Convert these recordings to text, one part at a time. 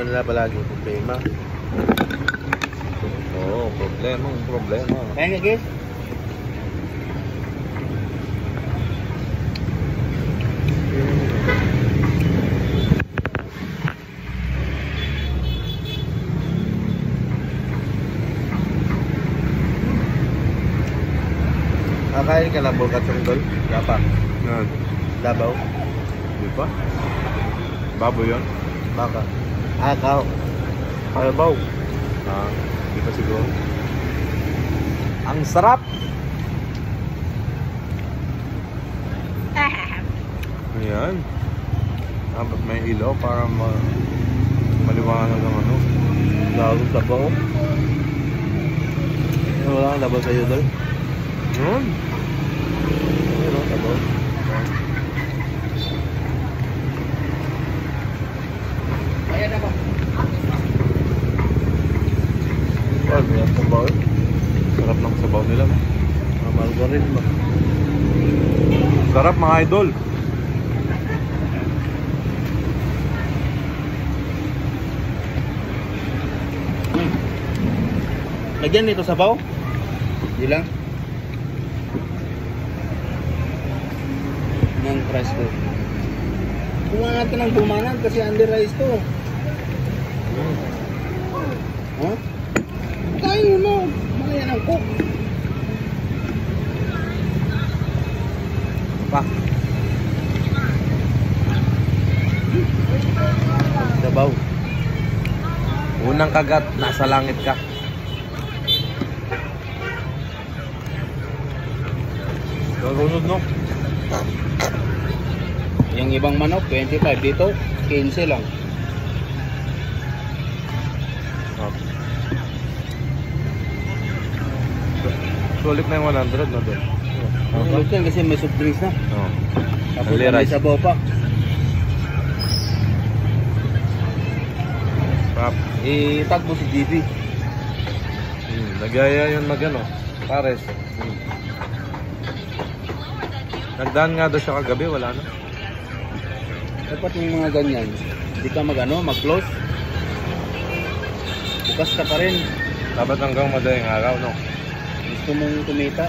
nila palagi problema. Oo, problema. Kaya nga guys. Kakain ka na bulkat yung dol? Gapa? Yan. Dabaw? Di ba? Baboy yun? Baka? Akaw? Kalabaw? Di pa siguro. Ang sarap! Ayan. Dapat may ilaw para maliwanag ang ano. Gago sa bao. Wala kang labaw sa'yo dol? Yun. Ano labaw? Ayan na ba? Ano yan sabaw? Sarap ng sabaw nila. Margarin ba? Sarap mga idol. Lagyan nito sabaw. Di lang. Ng price ko. Kuha natin ng bumanan kasi under rice to. Ha? Tayo mo. Malayan ang cook. Pa. Sabaw. Unang kagat, nasa langit ka. Gagunod no? Yung ibang manok, 25. Dito, 15 lang. Sulit na yung 100 na doon. Sulit yan kasi may soft drinks na. Oo. Tapos Only may rice. sabaw pa. Pap. Itag mo si GB. Nagyaya yun mag-ano. Pares. Nagdaan nga daw siya kagabi, wala na. Dapat yung mga ganyan, hindi ka mag-close. Bukas ka pa rin. Dapat hanggang madaling araw, no? Gusto mong kumita.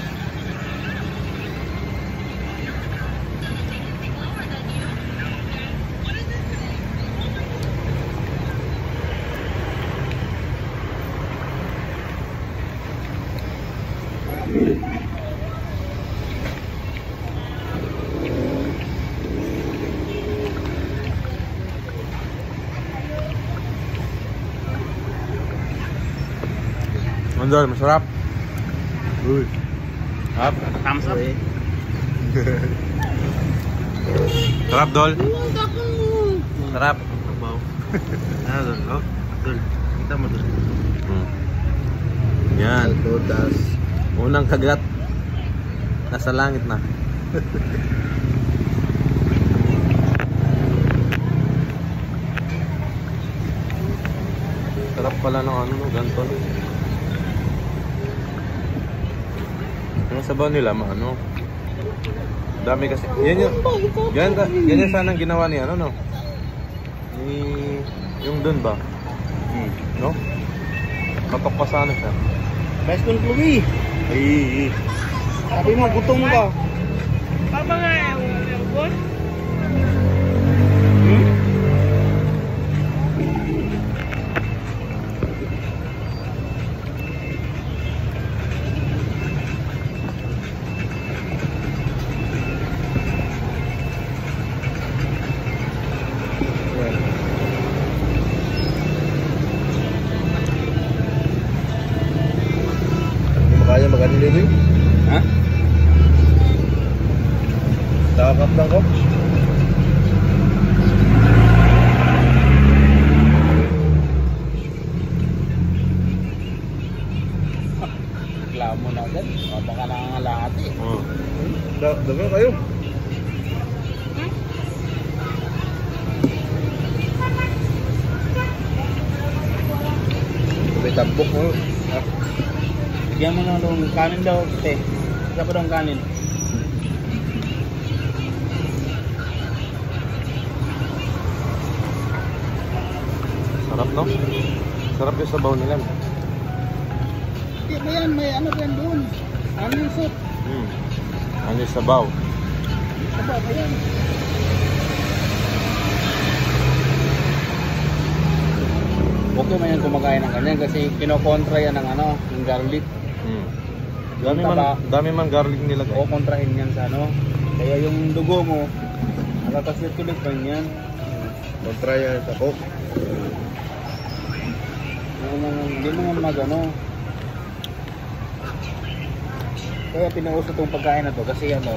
Andol, masarap. Uy. Up. Thumbs up. Sarap, Dol. Sarap. Sabaw. Ano dol? Oh, dol. Kita mo dol. Yan. Todas. Unang kagat, nasa langit na. Sarap pala ng ano, no? Ganto. Yung sabaw nila, ano? Dami kasi. Yan yan sana ang ginawa ni ano, no? Ni yung dun ba? No? Patok pa sana siya. Best kong Chloe. Ay. Sabi mo, gutom ka. Papa nga yung boss. Kaya mag-delivery? Ha? Takap lang ko. Reklamo na agad. Baka nangangalati. Dami kayo. May tambok mo. Bigyan mo na ng kanin daw, te. Bigyan pa daw ng kanin. Sarap. no? Sarap yung sabaw nila. Hindi ba yan? May ano ba yan doon? Ano yung soup? Ano yung sabaw? Sabaw ba yan? Okay man yan kumakain ng ganyan kasi kinokontra yan ng ano, yung garlic. Dami man garlic nilagay. O kontrahin yan sa ano. Kaya yung dugo mo, nakaka-circulate pa yan. Kontra yan sa Coke. Hindi mo nga magano. Kaya pinuuso itong pagkain na to kasi ano,